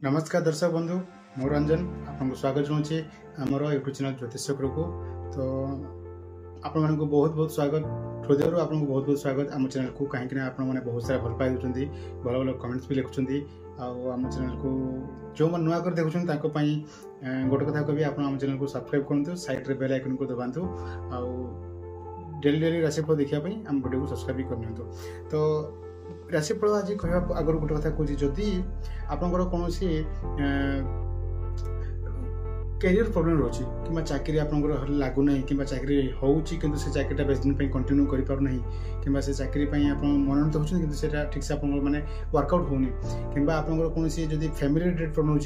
नमस्कार दर्शक बंधु मो रंजन आपको स्वागत चाहूँगी आमर यूट्यूब चैनल ज्योतिष चक्र को। तो आपण मानक बहुत बहुत स्वागत हृदय आपको बहुत बहुत स्वागत आम चैनल को कहीं आपने बहुत सारा भल पाई दूसरी भल भल कमेंट्स भी लिखुं आम चैनल को जो मैंने नुआ कर देखुं गोटे कथा कह आम चैनल को सब्सक्राइब करूँ साइड बेल आइकन को दबातु आ डेली डेली राशिफल देखापी आम वीडियो को सब्सक्राइब भी कर तो राशिफल आज कह आगर गोटे कथा कहूँ जदि आपंकर कौन कैरियर प्रॉब्लम रोची कि चाकरी आपंकर लगुना कि चाकरी होची किंतु से चाकरीटा बेस दिन कंटिन्यू कर पारना कि से चाकरी आप मनोनीत होती कि ठीक से आप मैंने वर्कआउट होनी कि आपंकर कौन जब फैमिली रिलेटेड प्रॉब्लम हो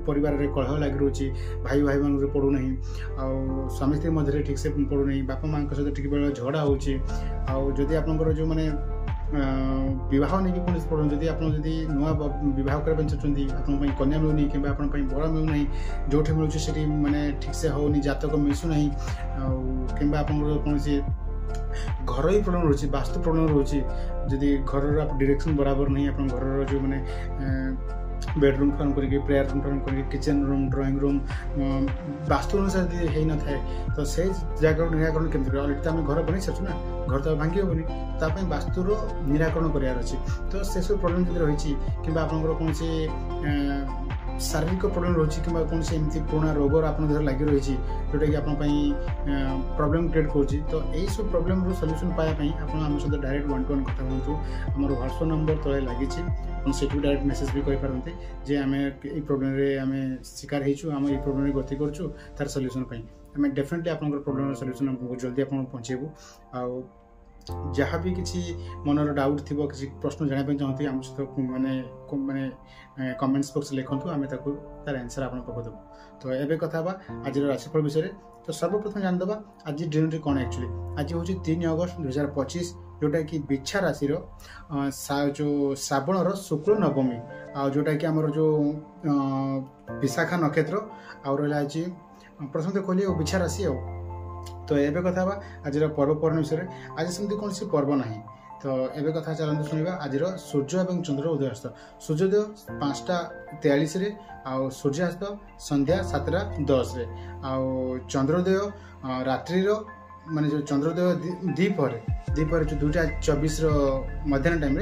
परिवार में कलह लगी रोचे भाई भाई मान पड़ूना आ स्वामी स्त्री मध्य ठीक से पड़ूना बापा माँ सहित टी बेले झगड़ा होदी आपंकर जो मैंने विवाह नहीं कौन प्रॉब्लम जब आप नुआ विवाह करने चाहते आपन कन्या मिलूनी कि बर मिलूना जो मिलूँ से मैंने ठीक से होनी जातक मिसुना कि कौन घर ही प्रॉब्लम रोचे वास्तु प्रॉब्लम रोचे जदि घर आप डायरेक्शन बराबर नहीं आप घर जो मैंने बेडरूम फर्म करके प्रेयर रूम फर्म करके kitchen room drawing room vastu अनुसार यदि हो न था तो से जगह निराकरण केमती अलरेडी तो आम घर बन सारी ना घर तो भांगी हेनी ताप वास्तुर निराकरण करार अच्छे तो से सब प्रॉब्लम जब रही कि आपंकर कौन शारीरिक प्रॉब्लम रोचे कि कौन एमती पुराना रोग आप लगी रही जोटा कि आप प्रॉब्लम क्रिएट करुच्ची तो यही सब प्रॉब्लम रो सॉल्यूशन पायापी आम सहित डायरेक्ट 1-to-1 कथा हूँ आम व्हाट्सएप नंबर तले लगी से डायरेक्ट मेसेज भी करें जे आम ये प्रोब्लेम आम शिकार होम ये प्रोब्लेम गति करूँ तार सॉल्यूशन आम डेफिनेटली आप प्रोब्लेम सॉल्यूशन बहुत जल्दी आप पहुँचेबू आ जहाँ भी किसी मनर डाउट थी किसी प्रश्न जानापी चाहती आम सहित मैंने कमेंट्स बॉक्स लिखुँ आम तार आंसर आप पकड़देव तो ये कथा आज राशिफल विषय तो सर्वप्रथम जानीदे आज दिन कौन एक्चुअली आज हूँ 3 अगस्त 2025 जोटा कि बिछा राशि जो श्रावणर शुक्ल नवमी आ जोटा कि आमर जो विशाखा नक्षत्र आ रहा आज प्रथम तो कहली बिछा राशि तो ये कथा आज पर्वपर्वणी विषय आज सेमती कौन पर्व ना तो ये कथा चलते शुणा आज सूर्य और चंद्र उदयास्त सूर्योदय 5:43 आउ सूर्यास्त संध्या 7:10 चंद्रोदय रात्रि माने जो चंद्रोदय दीपर जो 2:24 मध्याह्न टाइम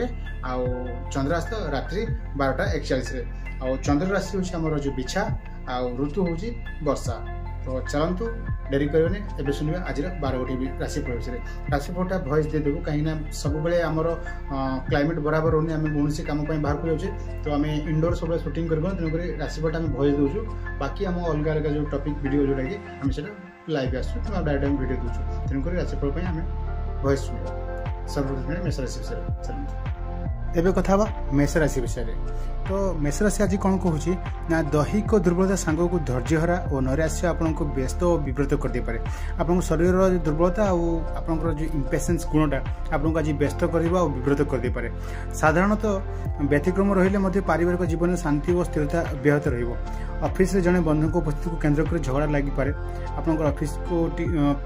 आउ चंद्रास्त रात्रि 12:41 आउ चंद्र राशि हूँ जो बिछा आउ ऋतु हूँ वर्षा तो चलतु डेरी करें एवं शुणा आज 12 गोटी राशिफल विषय राशिफलटा भॉइस देदेबू कहीं सब आमर क्लाइमेट बराबर रोनी आम कौन कम बाहर को जाऊे तो आम इंडोर सब शूटिंग कर तेणुक राशिफलटा आम भॉइस दूसु बाकी आम अलग अलग जो टॉपिक वीडियो जोटा कि आम से लाइव आसू डायरेक्ट वीडियो दूसु तेणुक राशिफल आम भॉइस शुणा सर्वप्रथम मेष राशि विषय एवं कथा मेष राशि विषय तो मेष राशि आज कौन कहूँ ना दैहिक दुर्बलता सांग को धैर्यहरा और नैराश्य आपको व्यस्त और विव्रत करदे पारे आप शरीर दुर्बलता और आपंकर जो इम्पेसेंस गुणटा आपको आज व्यस्त करवा और विव्रत करदे पारे साधारणतः व्यतिक्रम रही पारिवारिक जीवन में शांति और स्थिरता अब्याहत रफिस जड़े बंधु उपस्थिति को केन्द्र कर झगड़ा लगी पारे आपंकर ऑफिस को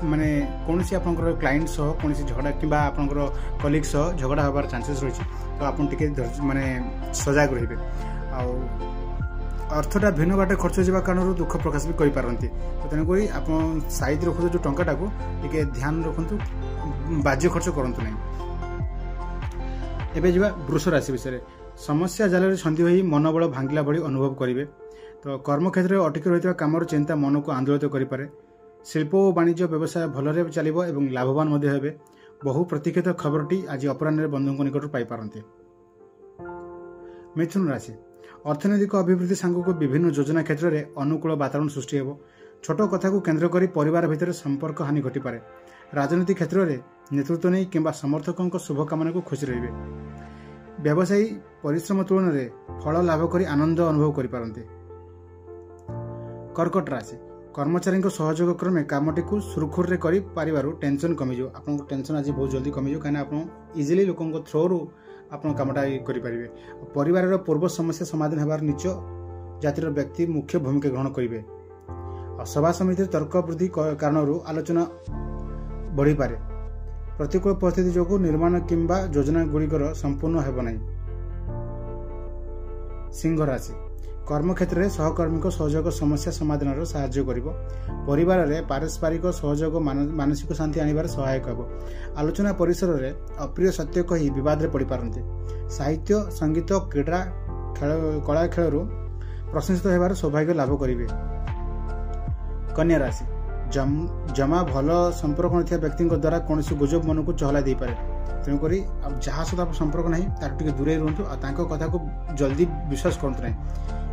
माने कौन आपंकर क्लाइंट सह कौन झगड़ा कि आपंकर कलिग सह झगड़ा हबार चांसेस रही तो आप माने सजग रही अर्थटा भिन्न बाटे खर्च होगा कारण दुख प्रकाश भी करें तो तेणुक आप साइड रखु जो टंका टे ध्यान रखु बाह्य खर्च करूँ ना एवं जा वृष राशि विषय समस्या जाल छंदी हो मनोबल भांगिला भली अनुभव करेंगे तो कर्मक्षेत्र में अटकी रही कमर चिंता मन को आंदोलित करें शिल्प और वाणिज्य व्यवसाय भलरे चलो और लाभवान हे बहु प्रतीक्षित खबरटी आज अपराह्न बंधु निकट पाइपारती मिथुन राशि अर्थनैतिक अभिवृद्धि सांग को विभिन्न योजना क्षेत्र में अनुकूल वातावरण सृष्टि हो छोट कथा को केन्द्र कर परिवार भितर संपर्क हानि घटीपे राजनीति क्षेत्र में नेतृत्व नहीं कि समर्थकों शुभकामना को खुशी रहिबे व्यवसायी परिश्रम तुलन में फल लाभ कर आनंद अनुभव करें कर्कट राशि कर्मचारी सहयोग क्रमे कामटी को सुरखुर कर टेंशन कमिज आप टेंशन आज बहुत जल्दी कमिज कहीं आप इजिली लोकों थ्रोरु आप कामटा करेंगे परिवार पूर्व समस्या समाधान होबार नीच जातिर व्यक्ति मुख्य भूमिका ग्रहण करेंगे सभा समिति तर्क वृद्धि कारण आलोचना बढ़ी पारे प्रतिकूल परिस्थिति जो निर्माण किंबा योजना गुड़िकर संपूर्ण हेब नहीं। सिंह राशि कर्मक्षेत्र में सहकर्मी सहयोग समस्या समाधान साहाय्य कर परिवार में पारस्परिक सहयोग मानसिक शांति आनिबार सहायक हो। आलोचना परिसर में अप्रिय सत्य कही विवाद में पड़ पारती। साहित्य संगीत क्रीड़ा कला खेल प्रशंसित होबार सौभाग्य लाभ करेंगे। कन्या राशि जमा भल संपर्क न व्यक्ति द्वारा कौन गुजब मन को चहला दे पारे। तेणुक जहाँ सहित आप संपर्क ना तार दूरे रुहतु कथा को जल्दी विश्वास करते ना।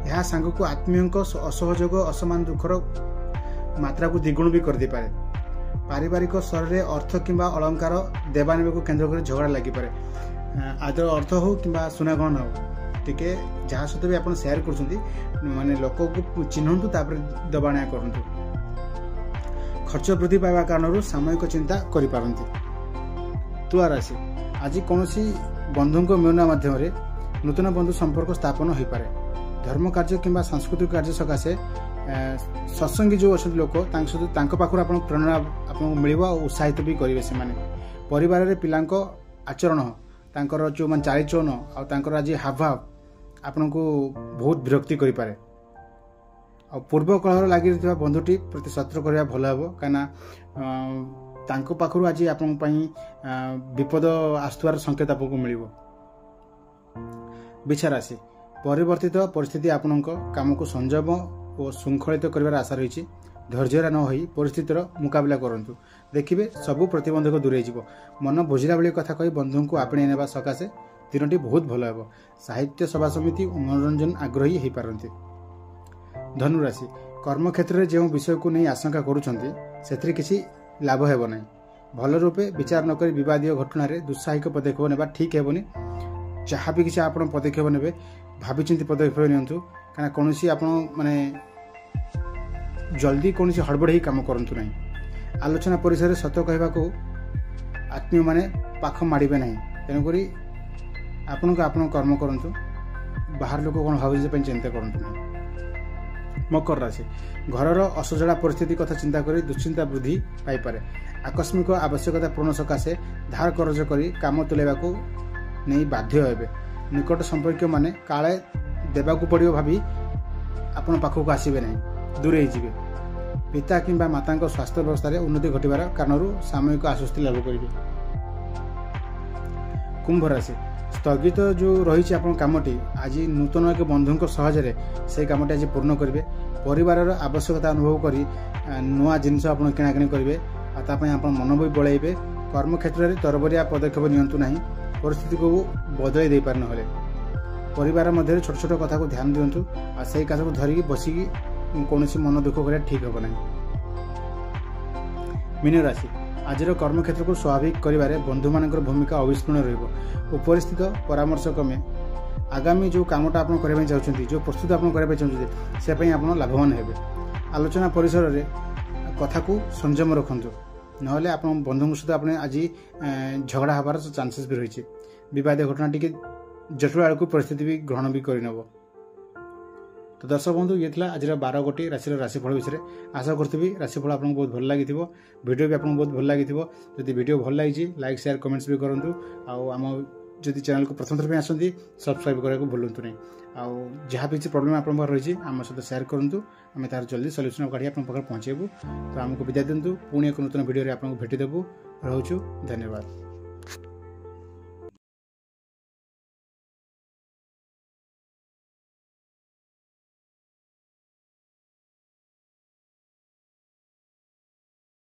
यह सांग को आत्मीय असहयोग असमान दुखर मात्रा को द्विगुण भी कर दे पारे। पारिवारिक स्तर में अर्थ किंबा अलंकार देवानेबा को केन्द्र कर झगड़ा लगी पारे। आदर अर्थ हो कि सुनागहन हो टिके जहाँ सहित भी आप सेयार कर माने लोक को चिन्हतु दबाणा करूँ। खर्च वृद्धि पाइबा कारण सामयिक चिंता करिपारंती। तुला राशि आज कौन बंधु मिलना माध्यम नूतन बंधु संपर्क स्थापन हो पारे। धर्म कार्य किंबा सांस्कृतिक कार्य सकाशे सत्संगी जो अच्छा लोक पाखर आप प्रेरणा आपको मिल उत्साहित भी करेंगे। से परिवार में पिला आचरण तांकर जो मान चालीचलन आर आज हावभाव आपन को बहुत विरक्ति करें। पूर्व कलह लगी बंधुटी प्रति सतर्क करवा भल हे कहीं पाखर आज आप विपद आसुआर संकेत आपको मिल। बिछा राशि परिवर्तित परिस्थिति आपण काम को संयम और श्रृंखलित कर आशा रही। धैर्य न हो परिस्थितिर मुकाबला करंतु देखिए सबू प्रतिबंधक दूरे जीव। मन बुझिला बेली कथा कही बंधु को आपणे नेबा सकाशे दिनटी बहुत भल हे। साहित्य सभा समिति और मनोरंजन आग्रही हो पारती। धनुराशि कर्मक्षेत्र में जो विषय को नहीं आशंका करुँचे किसी लाभ हेब ना। भल रूपे विचार नक विवादीय घटना दुस्साहिक पदक्षेप नेबा ठीक हेबनी। जहाँ भी किसी आप पदक्षेप ने भाई पदक्षेप नियंतु कहीं कौन आप माने जल्दी कौन हड़बड़ ही काम करूँ ना। आलोचना परिसर सत कहवा को आत्मीय माने पाख माड़े ना। तेणुक आपण कर्म करूँ बाहर लोक कौन भाई चिंता करूँ ना। मकर राशि घरर असजड़ा परिस्थिति कथा चिंता करी दुश्चिंता वृद्धि पाइपे। आकस्मिक आवश्यकता पूर्ण सकाशे धार करज करी काम तुलेबा को नहीं बाध्य हेबे। निकट संपर्क माने काले देबाकू पड़ियो भाभी आपण पाखक आसीबे नहीं दूरे जीवे। पिता किंबा माता स्वास्थ्य व्यवस्था रे उन्नति घटिबार कारण सामयिक आश्वस्ति लाभ करेंगे। कुंभ राशि स्थगित जो रही आप कामटी आज नूतन एक बंधु सहजरे से कामटी आज पूर्ण करेंगे। परिवार आवश्यकता अनुभव कर नुआ जिनस आप किणाकिणी करेंगे आप मन भी बढ़ाइबे। कर्मक्षेत्र में तरबरिया पदक्षेप नियंतु नहीं परिस्थिति को बदल दे पार ना। परिवार मध्य छोट छोट कथा को ध्यान दिंतु से कथा को धरिकी बसिकी कौन मन दुख कर ठीक हम ना। मीन राशि आज कर्मक्षेत्र को स्वाभाविक करिबारे बंधु मानकर भूमिका अविस्मरणीय रहिबो। उपरिस्थित परामर्श क्रमे आगामी जो कामटा आप करबा चाहछन्ती जो प्रस्तुत आप करबा चाहछन्ती से पई आपण लाभवान हेबे। आलोचना परिसर रे कथा को संयम रखंतु नहले आपण बंधु सहित आपण आज झगड़ा हबार चांसेस भी रही। विवाद घटना टी जटिल आड़ को परिस्थिति भी ग्रहण भी करनब। तो दर्शक बंधु ये आज 12 गोटी राशि राशिफल विषय आशा करी राशिफल आपको बहुत भल लगी वीडियो भी आपको बहुत भल लगी। जदि वीडियो भल लगी लाइक शेयर कमेंट्स भी करूँ। आम जदि चैनल को प्रथम थर आसती सब्सक्राइब करने को भूलु नहीं। आउ जहाँ भी प्रॉब्लम आप रही आम सहित शेयर करूँ आम तार जल्दी सल्यूशन काढ़ी आप पहुँचेबू। तो आमको विदाय दिंतु पुणी एक नूतन वीडियो आपको भेटिदेबू। रोचु धन्यवाद।